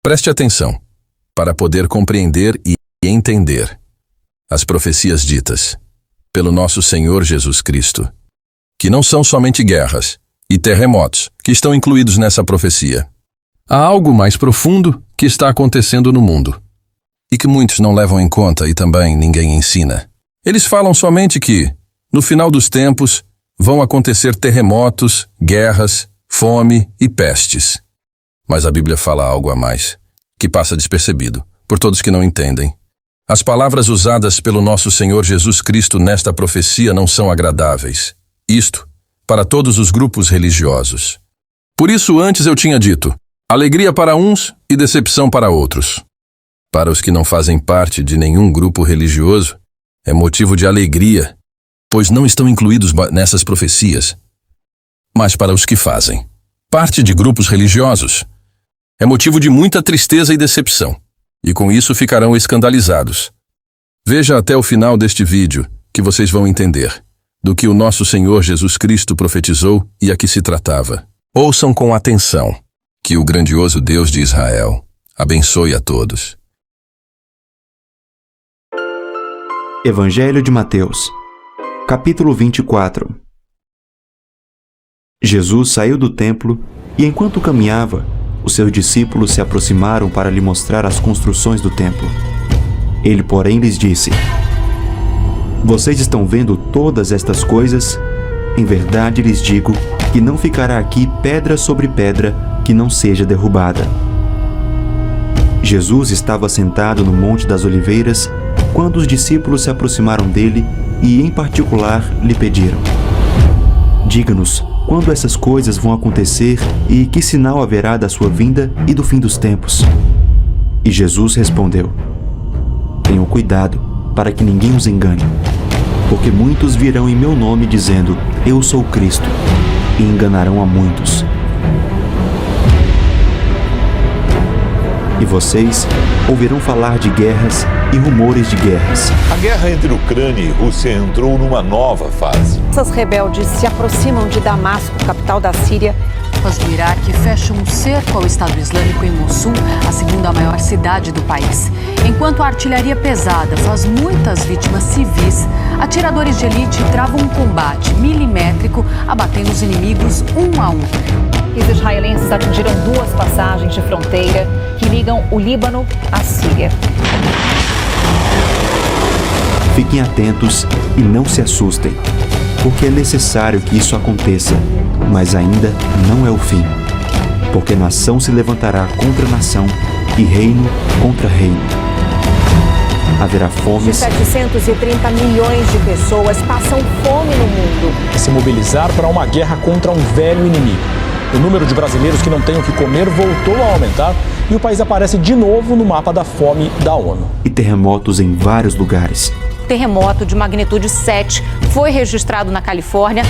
Preste atenção, para poder compreender e entender as profecias ditas pelo nosso Senhor Jesus Cristo, que não são somente guerras e terremotos que estão incluídos nessa profecia. Há algo mais profundo que está acontecendo no mundo e que muitos não levam em conta e também ninguém ensina. Eles falam somente que, no final dos tempos, vão acontecer terremotos, guerras, fome e pestes. Mas a Bíblia fala algo a mais, que passa despercebido por todos que não entendem. As palavras usadas pelo nosso Senhor Jesus Cristo nesta profecia não são agradáveis. Isto, para todos os grupos religiosos. Por isso antes eu tinha dito, alegria para uns e decepção para outros. Para os que não fazem parte de nenhum grupo religioso, é motivo de alegria, pois não estão incluídos nessas profecias. Mas para os que fazem parte de grupos religiosos, é motivo de muita tristeza e decepção, e com isso ficarão escandalizados. Veja até o final deste vídeo, que vocês vão entender do que o nosso Senhor Jesus Cristo profetizou e a que se tratava. Ouçam com atenção, que o grandioso Deus de Israel abençoe a todos. Evangelho de Mateus, capítulo 24. Jesus saiu do templo e, enquanto caminhava, os seus discípulos se aproximaram para lhe mostrar as construções do templo. Ele, porém, lhes disse: Vocês estão vendo todas estas coisas? Em verdade lhes digo que não ficará aqui pedra sobre pedra que não seja derrubada. Jesus estava sentado no Monte das Oliveiras quando os discípulos se aproximaram dele e, em particular, lhe pediram: Diga-nos quando essas coisas vão acontecer e que sinal haverá da sua vinda e do fim dos tempos. E Jesus respondeu: Tenham cuidado para que ninguém os engane, porque muitos virão em meu nome dizendo: Eu sou o Cristo, e enganarão a muitos. E vocês ouvirão falar de guerras e rumores de guerras. A guerra entre Ucrânia e Rússia entrou numa nova fase. Essas rebeldes se aproximam de Damasco, capital da Síria. Tropas do Iraque fecham um cerco ao Estado Islâmico em Mossul, a segunda maior cidade do país. Enquanto a artilharia pesada faz muitas vítimas civis, atiradores de elite travam um combate milimétrico, abatendo os inimigos um a um. Os israelenses atingiram 2 passagens de fronteira que ligam o Líbano à Síria. Fiquem atentos e não se assustem, porque é necessário que isso aconteça, mas ainda não é o fim. Porque nação se levantará contra nação e reino contra reino. Haverá fome. 730 milhões de pessoas passam fome no mundo. Se mobilizar para uma guerra contra um velho inimigo. O número de brasileiros que não têm o que comer voltou a aumentar e o país aparece de novo no mapa da fome da ONU. E terremotos em vários lugares. Terremoto de magnitude 7 foi registrado na Califórnia.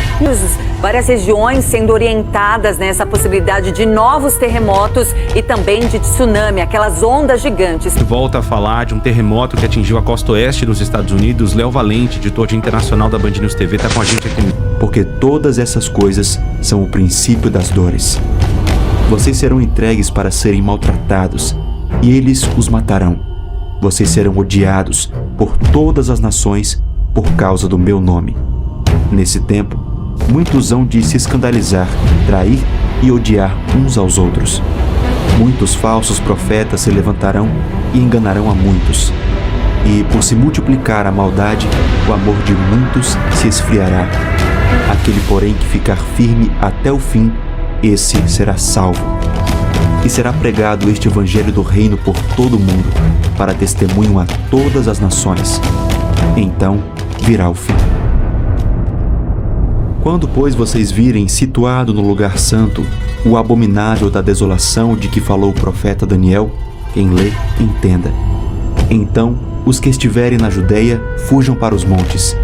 Várias regiões sendo orientadas nessa possibilidade de novos terremotos e também de tsunami, aquelas ondas gigantes. Volta a falar de um terremoto que atingiu a costa oeste dos Estados Unidos. Léo Valente, editor internacional da Band News TV, está com a gente aqui. Porque todas essas coisas são o princípio das dores. Vocês serão entregues para serem maltratados, e eles os matarão. Vocês serão odiados por todas as nações por causa do meu nome. Nesse tempo, muitos hão de se escandalizar, trair e odiar uns aos outros. Muitos falsos profetas se levantarão e enganarão a muitos. E por se multiplicar a maldade, o amor de muitos se esfriará. Aquele, porém, que ficar firme até o fim, esse será salvo. E será pregado este evangelho do reino por todo o mundo, para testemunho a todas as nações. Então virá o fim. Quando, pois, vocês virem situado no lugar santo o abominável da desolação de que falou o profeta Daniel, quem lê, entenda. Então, os que estiverem na Judeia, fujam para os montes.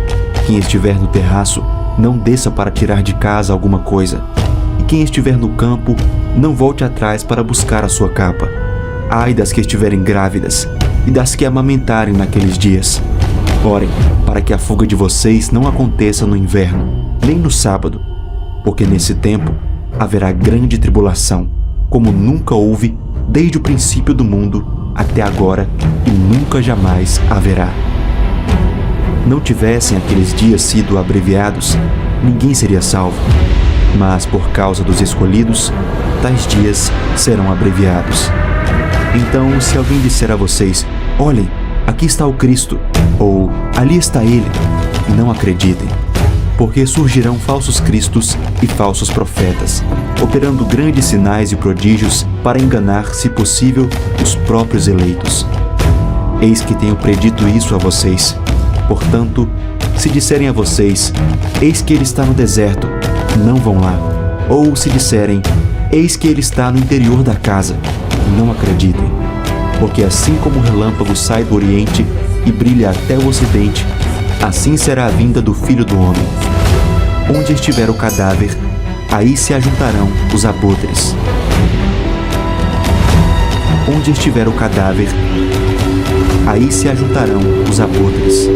Quem estiver no terraço, não desça para tirar de casa alguma coisa. E quem estiver no campo, não volte atrás para buscar a sua capa. Ai das que estiverem grávidas e das que amamentarem naqueles dias. Orem para que a fuga de vocês não aconteça no inverno, nem no sábado, porque nesse tempo haverá grande tribulação, como nunca houve desde o princípio do mundo até agora e nunca jamais haverá. Não tivessem aqueles dias sido abreviados, ninguém seria salvo. Mas por causa dos escolhidos, tais dias serão abreviados. Então, se alguém disser a vocês: olhem, aqui está o Cristo, ou ali está ele, não acreditem, porque surgirão falsos cristos e falsos profetas, operando grandes sinais e prodígios para enganar, se possível, os próprios eleitos. Eis que tenho predito isso a vocês. Portanto, se disserem a vocês: eis que ele está no deserto, não vão lá. Ou se disserem: eis que ele está no interior da casa, não acreditem. Porque assim como o relâmpago sai do oriente e brilha até o ocidente, assim será a vinda do Filho do Homem. Onde estiver o cadáver, aí se ajuntarão os abutres. Onde estiver o cadáver, aí se ajuntarão os abutres.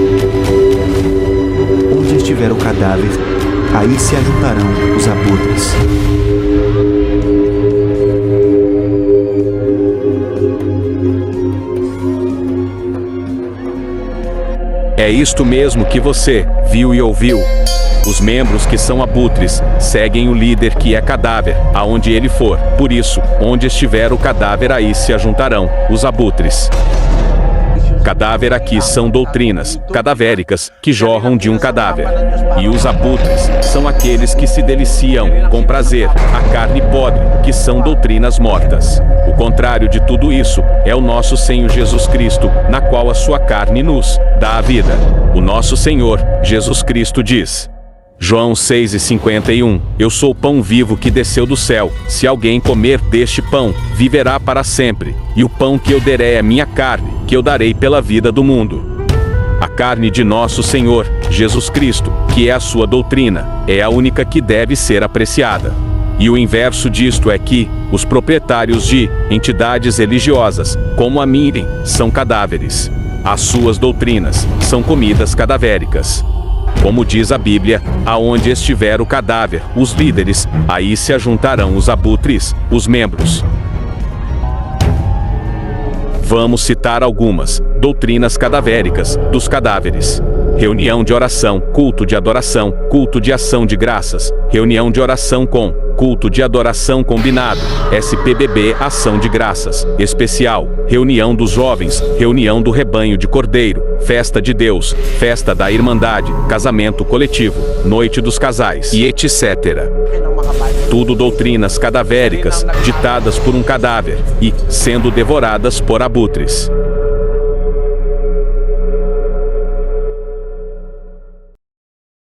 Onde estiver o cadáver, aí se ajuntarão os abutres. É isto mesmo que você viu e ouviu. Os membros que são abutres seguem o líder que é cadáver, aonde ele for. Por isso, onde estiver o cadáver, aí se ajuntarão os abutres. Cadáver aqui são doutrinas cadavéricas que jorram de um cadáver. E os abutres são aqueles que se deliciam com prazer a carne podre, que são doutrinas mortas. O contrário de tudo isso é o nosso Senhor Jesus Cristo, na qual a sua carne nos dá a vida. O nosso Senhor Jesus Cristo diz: João 6,51, eu sou o pão vivo que desceu do céu. Se alguém comer deste pão, viverá para sempre. E o pão que eu derei é minha carne, que eu darei pela vida do mundo. A carne de nosso Senhor, Jesus Cristo, que é a sua doutrina, é a única que deve ser apreciada. E o inverso disto é que os proprietários de entidades religiosas, como a Mirem, são cadáveres. As suas doutrinas são comidas cadavéricas. Como diz a Bíblia, aonde estiver o cadáver, os líderes, aí se ajuntarão os abutres, os membros. Vamos citar algumas doutrinas cadavéricas dos cadáveres. Reunião de oração, culto de adoração, culto de ação de graças, reunião de oração com culto de adoração combinado, SPBB, ação de graças, especial, reunião dos jovens, reunião do rebanho de cordeiro, festa de Deus, festa da irmandade, casamento coletivo, noite dos casais e etc. Tudo doutrinas cadavéricas, ditadas por um cadáver e sendo devoradas por abutres.